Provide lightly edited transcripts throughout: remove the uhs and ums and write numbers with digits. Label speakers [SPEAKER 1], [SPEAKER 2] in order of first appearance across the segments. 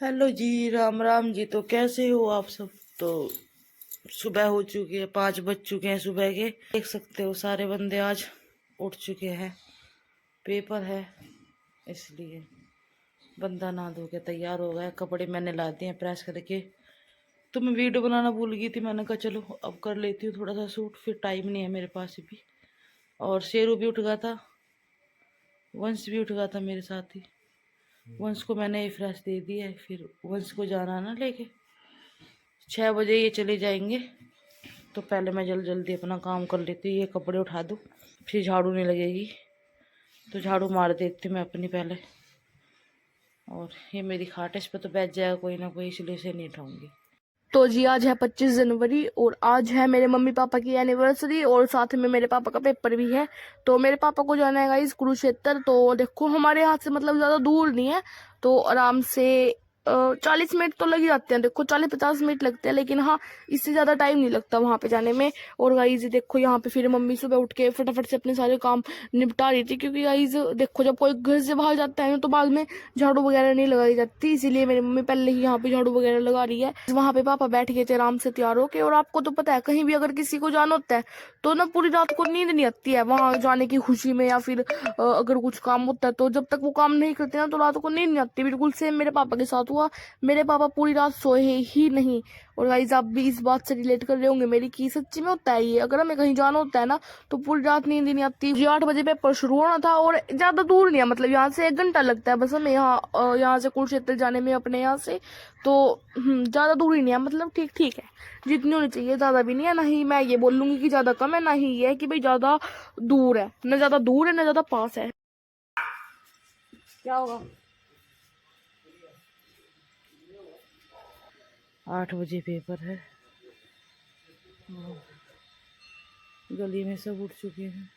[SPEAKER 1] Hello जी, राम राम जी। तो कैसे हो आप सब? तो सुबह हो चुकी है, 5 बज चुके हैं सुबह के। देख सकते हो सारे बंदे आज उठ चुके हैं, पेपर है इसलिए बंदा नहा धो के तैयार हो गया। कपड़े मैंने ला दिए प्रेस करके। तो मैं वीडियो बनाना भूल गई थी, मैंने कहा चलो अब कर लेती हूँ थोड़ा सा शूट, फिर टाइम नहीं है मेरे पास भी। और शेरू भी उठ गया था, वंश भी उठ गया था मेरे साथ ही। वंश को मैंने ये फ्रेश दे दी है, फिर वंश को जाना ना लेके 6 बजे ये चले जाएंगे। तो पहले मैं जल्दी जल्दी अपना काम कर लेती हूँ, ये कपड़े उठा दूँ फिर झाड़ू नहीं लगेगी। तो झाड़ू मार देती हूँ मैं अपनी पहले। और ये मेरी खाट है, इस पर तो बैठ जाएगा कोई ना कोई, इसलिए इसे नहीं उठाऊंगी।
[SPEAKER 2] तो जी आज है 25 जनवरी और आज है मेरे मम्मी पापा की एनिवर्सरी और साथ में मेरे पापा का पेपर भी है। तो मेरे पापा को जाना है गाइस कुरुक्षेत्र। तो देखो हमारे यहाँ से मतलब ज्यादा दूर नहीं है, तो आराम से 40 मिनट तो लग ही जाते हैं। देखो 40-50 मिनट लगते हैं, लेकिन हाँ इससे ज्यादा टाइम नहीं लगता वहां पे जाने में। और गाइज देखो यहाँ पे फिर मम्मी सुबह उठ के फटाफट से अपने सारे काम निपटा रही थी, क्योंकि गाइज देखो जब कोई घर से बाहर जाता है ना तो बाद में झाड़ू वगैरह नहीं लगाई जाती, इसीलिए मेरी मम्मी पहले ही यहाँ पे झाड़ू वगैरह लगा रही है। वहां पे पापा बैठ गए थे आराम से तैयार होके। और आपको तो पता है कहीं भी अगर किसी को जाना होता है तो ना पूरी रात को नींद नहीं आती है वहां जाने की खुशी में, या फिर अगर कुछ काम होता है तो जब तक वो काम नहीं करते ना तो रात को नींद नहीं आती। बिल्कुल सेम मेरे पापा के साथ हुआ, मेरे पापा पूरी रात सोए ही नहीं। और गाइज आप भी इस बात से रिलेट कर रहे होंगे मेरी, की सच्ची में होता है ये। अगर हमें कहीं जाना होता है ना तो पूरी रात नींद ही नहीं आती। जी 8 बजे पेपर शुरू होना था और ज्यादा दूर नहीं है, मतलब यहाँ से 1 घंटा लगता है बस हमें यहाँ से कुरुक्षेत्र जाने में अपने यहाँ से। तो ज्यादा दूर ही नहीं है, मतलब ठीक ठीक है, जितनी होनी चाहिए, ज्यादा भी नहीं है। ना ही मैं ये बोल लूंगी कि ज्यादा कम है, ना ही ये है कि भाई ज्यादा दूर है, ना ज्यादा दूर है ना ज्यादा पास है। क्या होगा?
[SPEAKER 1] 8 बजे पेपर है, गली में सब उठ चुके हैं।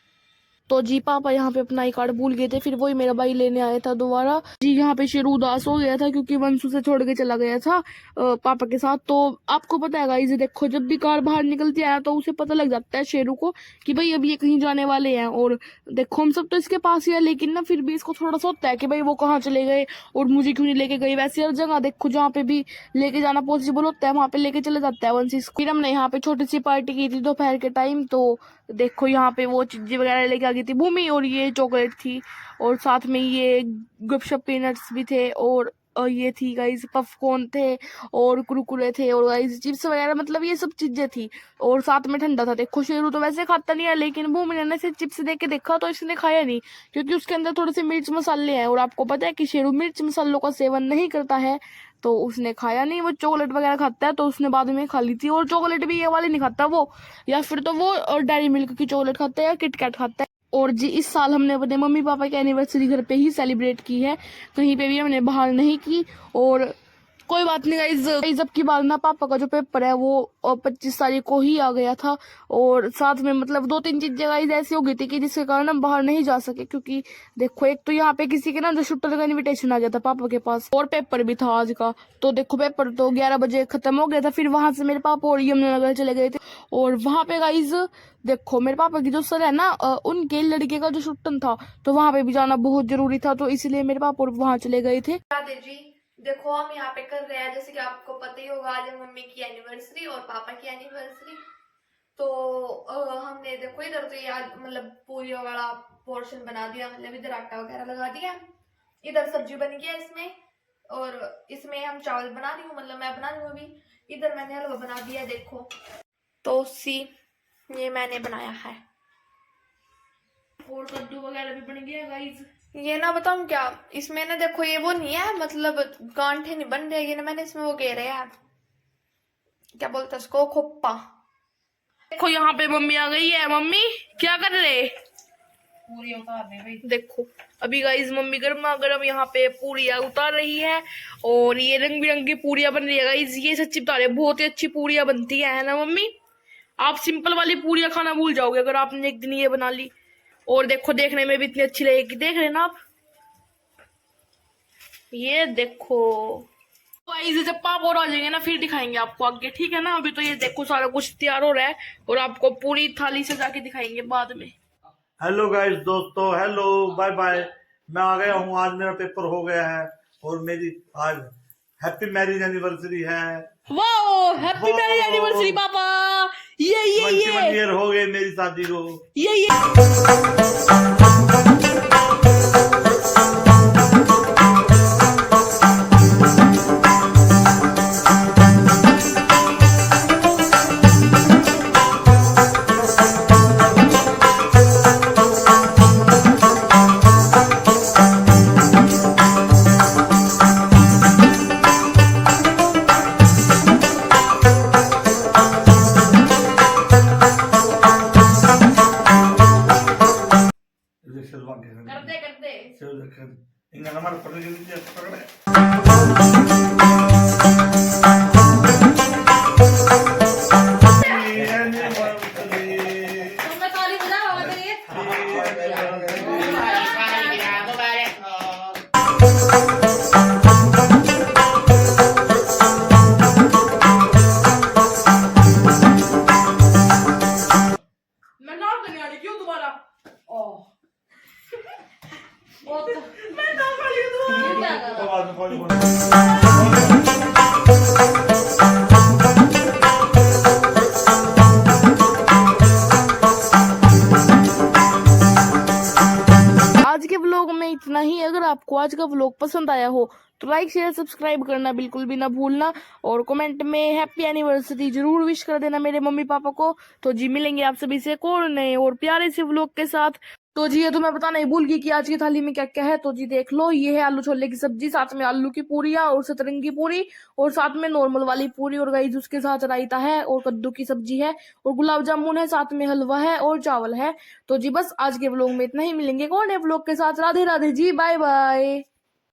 [SPEAKER 2] तो जी पापा यहाँ पे अपना आई कार्ड भूल गए थे, फिर वही मेरा भाई लेने आया था दोबारा। जी यहाँ पे शेरू उदास हो गया था क्योंकि वंशु से छोड़ के चला गया था पापा के साथ। तो आपको पता है गाइस, देखो जब भी कार बाहर निकलती है ना तो उसे पता लग जाता है शेरू को कि भाई अभी ये कहीं जाने वाले हैं। और देखो हम सब तो इसके पास ही है, लेकिन ना फिर भी इसको थोड़ा सा होता है कि भाई वो कहाँ चले गए और मुझे क्यों नहीं लेके गए। वैसे हर जगह देखो जहाँ पे भी लेके जाना पॉसिबल होता है वहां पे लेके चले जाता है वंश इसको। फिर हमने यहाँ पे छोटी सी पार्टी की थी दोपहर के टाइम। तो देखो यहाँ पे वो चीजें वगैरह लेके आ गई थी भूमि, और ये चॉकलेट थी और साथ में ये गुपशप पीनट्स भी थे, और ये थी गाइस पफकॉर्न थे और कुरकुरे थे और गाइस चिप्स वगैरह, मतलब ये सब चीजें थी। और साथ में ठंडा था। देखो शेरू तो वैसे खाता नहीं है, लेकिन भूमि ने से चिप्स देख के देखा तो इसने खाया नहीं, क्योंकि उसके अंदर थोड़े से मिर्च मसाले हैं और आपको पता है कि शेरू मिर्च मसालों का सेवन नहीं करता है। तो उसने खाया नहीं, वो चॉकलेट वगैरह खाता है तो उसने बाद में खा ली थी। और चॉकलेट भी ये वाली नहीं खाता वो, या फिर तो वो डेयरी मिल्क की चॉकलेट खाता है या किटकैट खाता है। और जी इस साल हमने अपने मम्मी पापा की एनिवर्सरी घर पे ही सेलिब्रेट की है, कहीं पे भी हमने बाहर नहीं की। और कोई बात नहीं गाइज, अब की बात ना पापा का जो पेपर है वो 25 तारीख को ही आ गया था। और साथ में मतलब 2-3 चीजें गाइज ऐसी हो गई थी कि जिसके कारण हम बाहर नहीं जा सके, क्योंकि देखो एक तो यहाँ पे किसी के ना जो शूटर का इनविटेशन आ गया था पापा के पास, और पेपर भी था आज का। तो देखो पेपर तो 11 बजे खत्म हो गया था, फिर वहां से मेरे पापा और यमुनानगर चले गए थे। और वहां पे गाइज देखो मेरे पापा की जो सर है ना उनके लड़के का जो शूटन था, तो वहां पे भी जाना बहुत जरूरी था, तो इसलिए मेरे पापा और वहां चले गए थे।
[SPEAKER 3] राधे जी, देखो हम यहाँ पे कर रहे हैं, जैसे कि आपको पता ही होगा आज है मम्मी की एनिवर्सरी और पापा की एनिवर्सरी। तो हमने देखो इधर तो यार मतलब पूरी वाला पोर्शन बना दिया, मतलब इधर आटा वगैरह लगा दिया, इधर सब्जी बन गया इसमें, और इसमें हम चावल बना रही हूँ, मतलब मैं बना रही हूँ अभी। इधर मैंने हलवा बना दिया देखो। तो सी ये मैंने बनाया है,
[SPEAKER 2] और कद्दू वगैरह भी बन गया गाइज।
[SPEAKER 3] ये ना बताऊं क्या, इसमें ना देखो ये वो नहीं है, मतलब गांठे नहीं बन रहे, ये ना मैंने इसमें वो घेरे हैं, क्या बोलते हैं उसको, खोप्पा।
[SPEAKER 2] देखो यहाँ पे मम्मी आ गई है। मम्मी क्या कर रहे?
[SPEAKER 1] पूरी उतार दे भाई।
[SPEAKER 2] देखो अभी गाइज मम्मी गर्मा गर्म यहाँ पे पूरियां उतार रही है, और ये रंग बिरंगी पूरियां बन रही है गाइज। ये सच्ची बता रहे बहुत ही अच्छी पूरियां बनती है ना मम्मी? आप सिंपल वाली पूरियां खाना भूल जाओगे अगर आपने एक दिन ये बना ली। और देखो देखने में भी इतनी अच्छी लगेगी, देख रहे ना आप? ये देखो गाइस जब पाप और आ जाएंगे ना फिर दिखाएंगे आपको आगे, ठीक है ना? अभी तो ये देखो सारा कुछ तैयार हो रहा है और आपको पूरी थाली से जाके दिखाएंगे बाद में।
[SPEAKER 4] हेलो गाइस दोस्तों, हेलो बाय बाय। मैं आ गया हूँ, आज मेरा पेपर हो गया है और मेरी आज हैप्पी मैरिज एनिवर्सरी है।
[SPEAKER 2] वाओ, हैप्पी मैरिज एनिवर्सरी पापा। ये
[SPEAKER 4] 21 ईयर हो गए मेरी शादी को।
[SPEAKER 2] ये
[SPEAKER 3] कर दे तुमने ताली बजा होगा तेरी।
[SPEAKER 2] मैं नाम करने वाली क्यों दोबारा? मैं नाम वाली आज के व्लॉग में इतना ही। अगर आपको आज का व्लॉग पसंद आया हो तो लाइक शेयर सब्सक्राइब करना बिल्कुल भी ना भूलना, और कमेंट में हैप्पी एनिवर्सरी जरूर विश कर देना मेरे मम्मी पापा को। तो जी मिलेंगे आप सभी से एक और नए और प्यारे से व्लॉग के साथ। तो जी ये तो मैं बताना ही भूल गई कि आज की थाली में क्या क्या है। तो जी देख लो, ये है आलू छोले की सब्जी, साथ में आलू की पूरियां और सतरंगी पूरी, और साथ में नॉर्मल वाली पूरी, और गाइस उसके साथ रायता है और कद्दू की सब्जी है और गुलाब जामुन है, साथ में हलवा है और चावल है। तो जी बस आज के व्लॉग में इतना ही। मिलेंगे कौन है व्लॉग के साथ। Radhe Radhe ji, bye bye.